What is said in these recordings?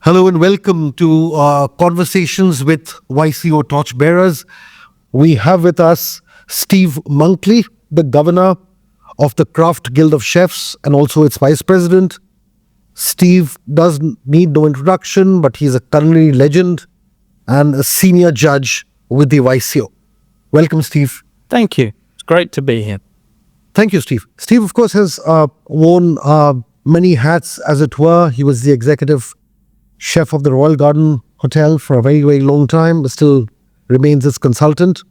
Hello and welcome to Conversations with YCO Torchbearers. We have with us Steve Munkley, the Governor of the Craft Guild of Chefs and also its Vice President. Steve doesn't need no introduction, but he's a culinary legend and a senior judge with the YCO. Welcome, Steve. Thank you. It's great to be here. Thank you, Steve. Steve, of course, has worn many hats, as it were. He was the executive chef of the Royal Garden Hotel for a very, very long time, but still remains its consultant.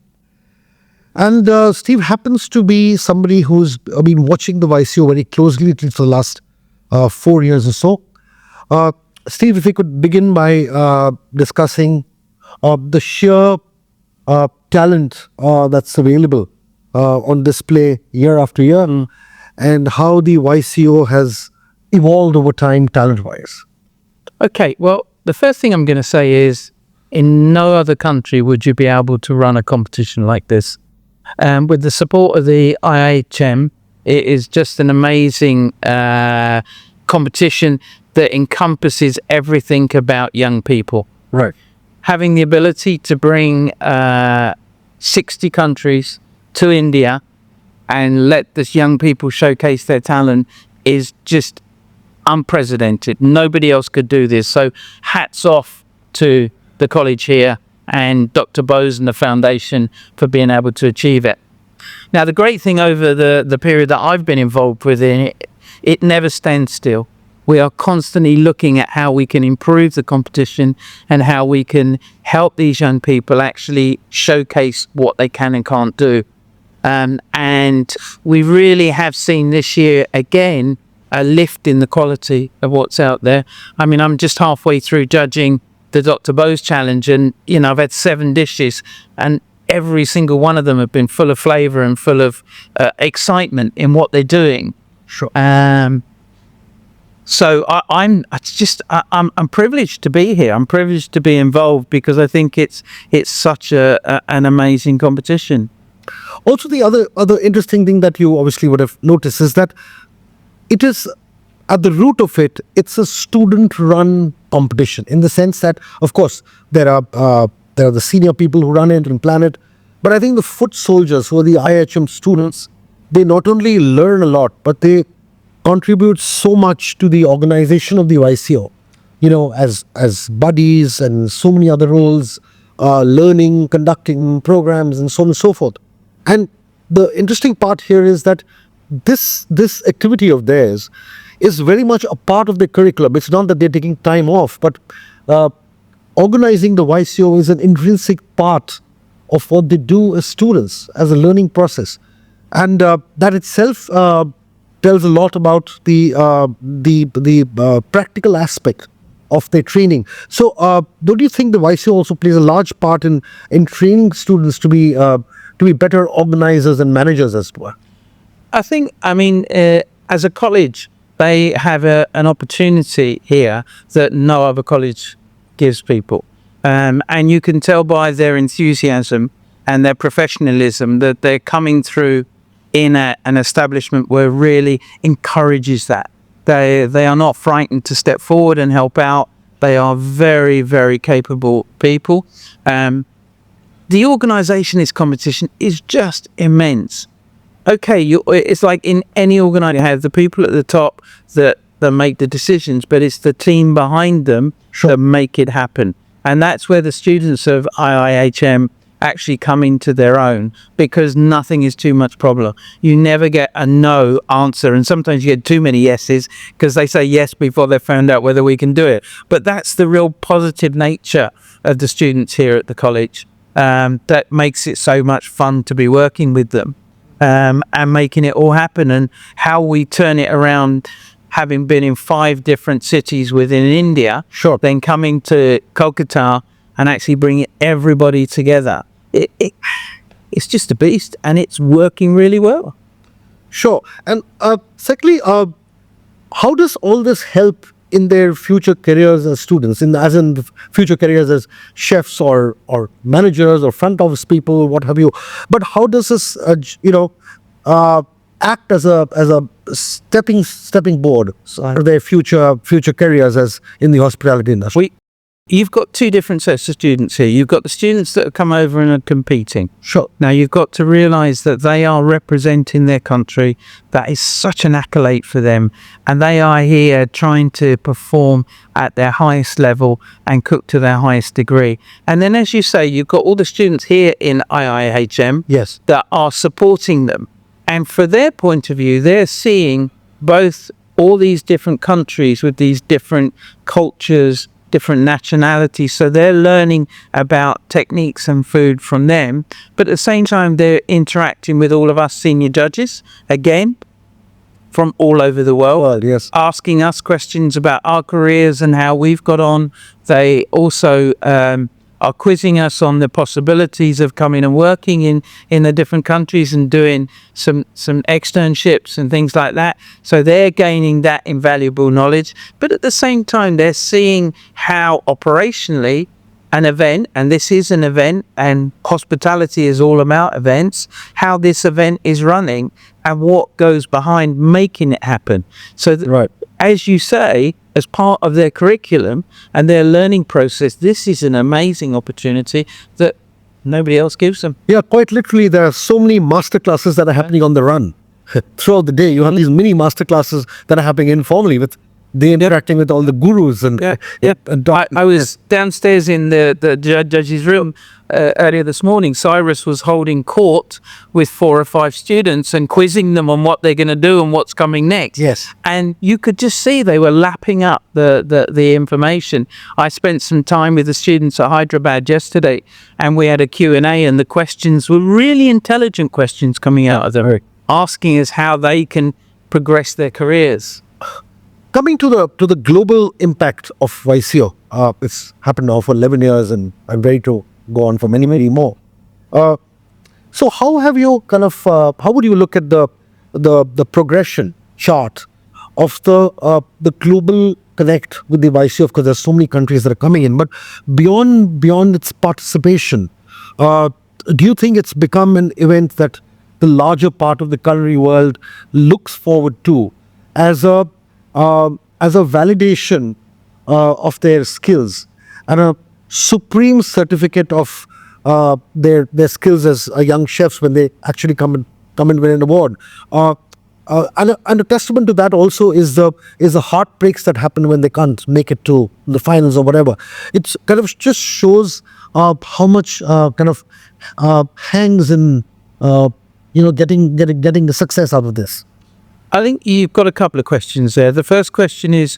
And Steve happens to be somebody who's been watching the YCO very closely for the last 4 years or so. Steve, if we could begin by discussing the sheer talent that's available on display year after year, and how the YCO has evolved over time talent-wise. Okay, well, the first thing I'm going to say is in no other country would you be able to run a competition like this. With the support of the IIHM, it is just an amazing competition that encompasses everything about young people. Right. Having the ability to bring 60 countries to India and let this young people showcase their talent is just unprecedented. Nobody else could do this. So hats off to the college here and Dr. Bose and the foundation for being able to achieve it. Now, the great thing over the period that I've been involved with in it, it never stands still. We are constantly looking at how we can improve the competition and how we can help these young people actually showcase what they can and can't do. And we really have seen this year, again, a lift in the quality of what's out there. I mean, I'm just halfway through judging the Dr. Bose challenge, and I've had 7 dishes and every single one of them have been full of flavor and full of excitement in what they're doing. Sure. So I'm privileged to be here. I'm privileged to be involved because I think it's such an amazing competition. Also, the other interesting thing that you obviously would have noticed is that it is, at the root of it, it's a student-run competition in the sense that, of course, there are the senior people who run it and plan it, but I think the foot soldiers who are the IIHM students, they not only learn a lot, but they contribute so much to the organization of the YCO, as buddies and so many other roles, learning, conducting programs, and so on and so forth. And the interesting part here is that this activity of theirs is very much a part of the curriculum. It's not that they're taking time off, but organizing the YCO is an intrinsic part of what they do as students, as a learning process. And that itself tells a lot about the practical aspect of their training. So don't you think the YCO also plays a large part in training students to be better organizers and managers as well? I mean, as a college, they have an opportunity here that no other college gives people. And you can tell by their enthusiasm and their professionalism that they're coming through in an establishment where really encourages that. They are not frightened to step forward and help out. They are very, very capable people. The organisation of this competition is just immense. Okay, it's like in any organisation, you have the people at the top that make the decisions, but it's the team behind them that make it happen. And that's where the students of IIHM actually come into their own, because nothing is too much problem. You never get a no answer, and sometimes you get too many yeses because they say yes before they found out whether we can do it. But that's the real positive nature of the students here at the college that makes it so much fun to be working with them. And making it all happen, and how we turn it around, having been in 5 different cities within India, then coming to Kolkata and actually bringing everybody together. It's just a beast, and it's working really well. Sure. And secondly, how does all this help in their future careers as students, as in future careers as chefs or managers or front office people, what have you? But how does this, act as a stepping board for their future careers as in the hospitality industry. You've got two different sets of students here. You've got the students that have come over and are competing. Sure. Now, you've got to realise that they are representing their country. That is such an accolade for them. And they are here trying to perform at their highest level and cook to their highest degree. And then, as you say, you've got all the students here in IIHM Yes. that are supporting them. And for their point of view, they're seeing both all these different countries with these different cultures, different nationalities, so they're learning about techniques and food from them, but at the same time they're interacting with all of us senior judges, again from all over the world, Yes. asking us questions about our careers and how we've got on. They also are quizzing us on the possibilities of coming and working in the different countries and doing some externships and things like that. So they're gaining that invaluable knowledge. But at the same time, they're seeing how operationally an event, and this is an event, and hospitality is all about events, how this event is running and what goes behind making it happen. So Right. as you say, as part of their curriculum and their learning process, this is an amazing opportunity that nobody else gives them. Yeah, quite literally, there are so many master classes that are happening on the run. Throughout the day, you have these mini master classes that are happening informally with they interacting with all the gurus and I was downstairs in the judge's room earlier this morning. Cyrus was holding court with 4 or 5 students and quizzing them on what they're going to do and what's coming next. Yes. And you could just see they were lapping up the information. I spent some time with the students at Hyderabad yesterday, and we had a Q&A, and the questions were really intelligent questions coming out of them, asking us how they can progress their careers. Coming to the global impact of YCO, it's happened now for 11 years, and I'm ready to go on for many more. So how have you how would you look at the progression chart of the global connect with the YCO? Of course, there's so many countries that are coming in, but beyond its participation, do you think it's become an event that the larger part of the culinary world looks forward to as a validation of their skills and a supreme certificate of their skills as young chefs when they actually come and win an award? And a testament to that also is the heartbreaks that happen when they can't make it to the finals or whatever. It's kind of just shows how much hangs in getting the success out of this. I think you've got a couple of questions there. The first question is,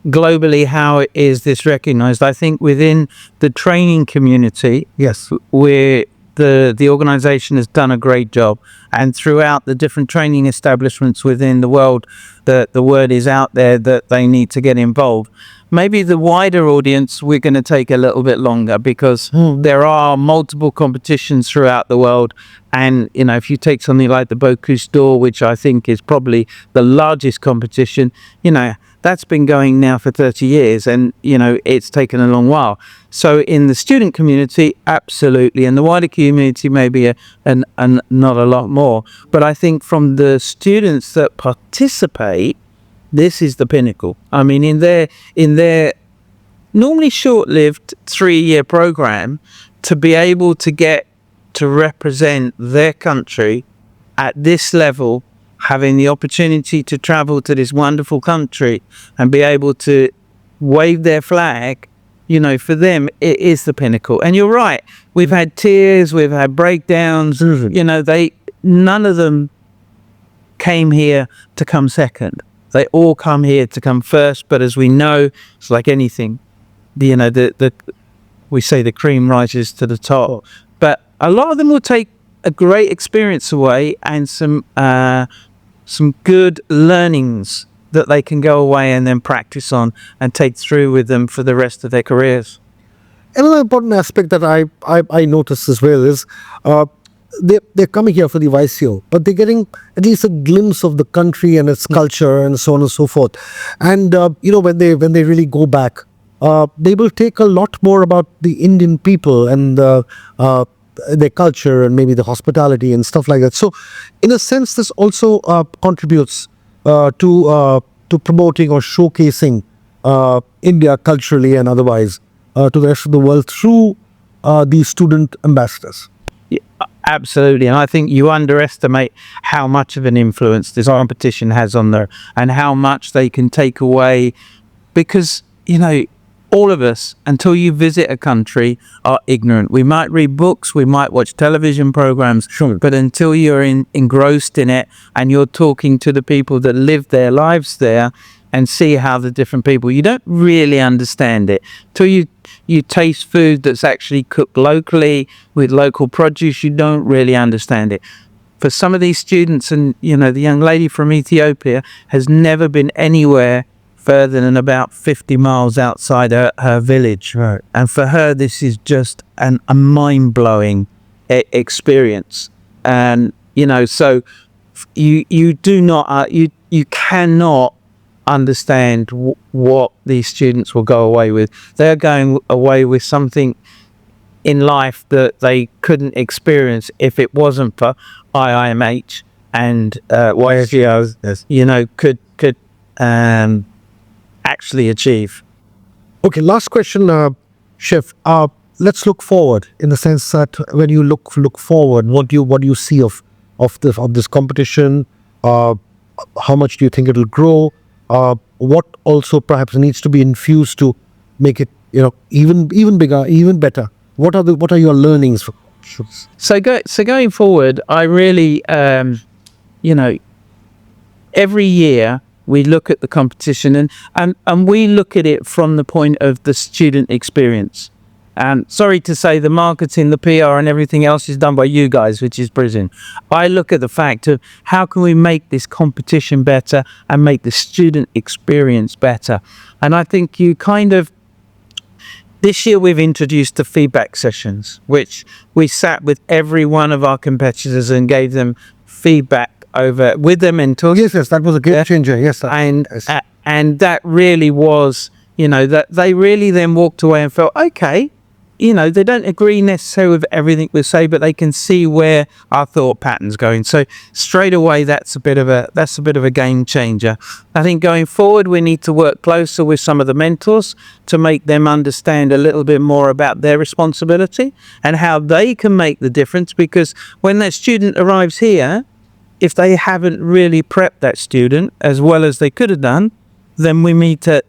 globally, how is this recognized? I think within the training community, Yes. where the organization has done a great job, and throughout the different training establishments within the world, the word is out there that they need to get involved. Maybe the wider audience, we're going to take a little bit longer, because there are multiple competitions throughout the world. And, if you take something like the Bose d'Or, which I think is probably the largest competition, that's been going now for 30 years, and, it's taken a long while. So in the student community, absolutely. And the wider community, maybe not a lot more. But I think from the students that participate, this is the pinnacle. I mean, in their normally short-lived 3-year program, to be able to get to represent their country at this level, having the opportunity to travel to this wonderful country and be able to wave their flag, for them, it is the pinnacle. And you're right, we've had tears, we've had breakdowns, none of them came here to come second. They all come here to come first. But as we know, it's like anything, we say the cream rises to the top. But a lot of them will take a great experience away and some good learnings that they can go away and then practice on and take through with them for the rest of their careers. Another important aspect that I noticed as well is they're coming here for the YCO, but they're getting at least a glimpse of the country and its culture and so on and so forth. And when they really go back, they will take a lot more about the Indian people and their culture and maybe the hospitality and stuff like that. So, in a sense, this also contributes to promoting or showcasing India culturally and otherwise to the rest of the world through these student ambassadors. Yeah, absolutely. And I think you underestimate how much of an influence this competition has on there and how much they can take away, because, all of us, until you visit a country, are ignorant. We might read books, we might watch television programs, Sure. but until you're engrossed in it and you're talking to the people that live their lives there and see how the different people, you don't really understand it. Till you taste food that's actually cooked locally with local produce, you don't really understand it. For some of these students, and the young lady from Ethiopia has never been anywhere further than about 50 miles outside her village. Right. And for her, this is just a mind-blowing experience. And, so you do not, you cannot understand what these students will go away with. They're going away with something in life that they couldn't experience if it wasn't for IIMH and YSGO, could actually achieve. Okay, last question, Chef. Let's look forward in the sense that when you look forward, what do you see of this competition? How much do you think it'll grow? What also perhaps needs to be infused to make it even bigger, even better? What are your learnings? So going forward, I really every year we look at the competition and we look at it from the point of the student experience. And sorry to say, the marketing, the PR and everything else is done by you guys, which is brilliant. I look at the fact of how can we make this competition better and make the student experience better. And I think this year we've introduced the feedback sessions, which we sat with every one of our competitors and gave them feedback with their mentors. Yes, that was a game changer. Yes, sir. And that really was, that they really then walked away and felt, okay, they don't agree necessarily with everything we say, but they can see where our thought pattern's going. So straight away, that's a bit of a game changer. I think going forward, we need to work closer with some of the mentors to make them understand a little bit more about their responsibility and how they can make the difference. Because when that student arrives here, if they haven't really prepped that student as well as they could have done, then we need to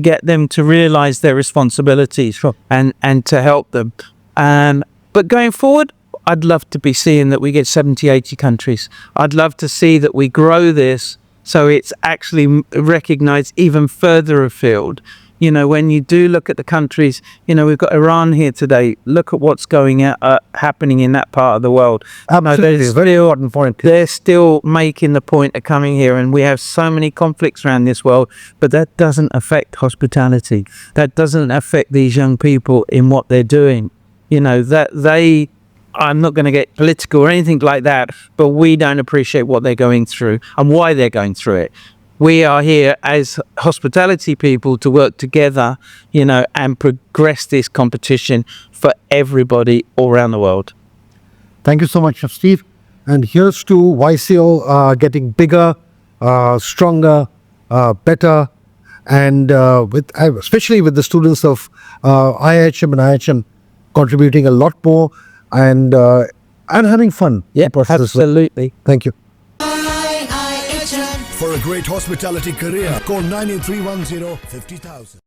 get them to realize their responsibilities. Sure. and to help them. But going forward, I'd love to be seeing that we get 70, 80 countries. I'd love to see that we grow this so it's actually recognized even further afield. When you do look at the countries, we've got Iran here today. Look at what's happening in that part of the world. Absolutely, very important point. They're still making the point of coming here, and we have so many conflicts around this world, but that doesn't affect hospitality. That doesn't affect these young people in what they're doing. I'm not going to get political or anything like that, but we don't appreciate what they're going through and why they're going through it. We are here as hospitality people to work together, and progress this competition for everybody all around the world. Thank you so much, Chef Steve. And here's to YCO getting bigger, stronger, better, and especially with the students of IIHM and IIHM contributing a lot more and having fun. Yeah, absolutely. Thank you. For a great hospitality career, call 98310 50,000.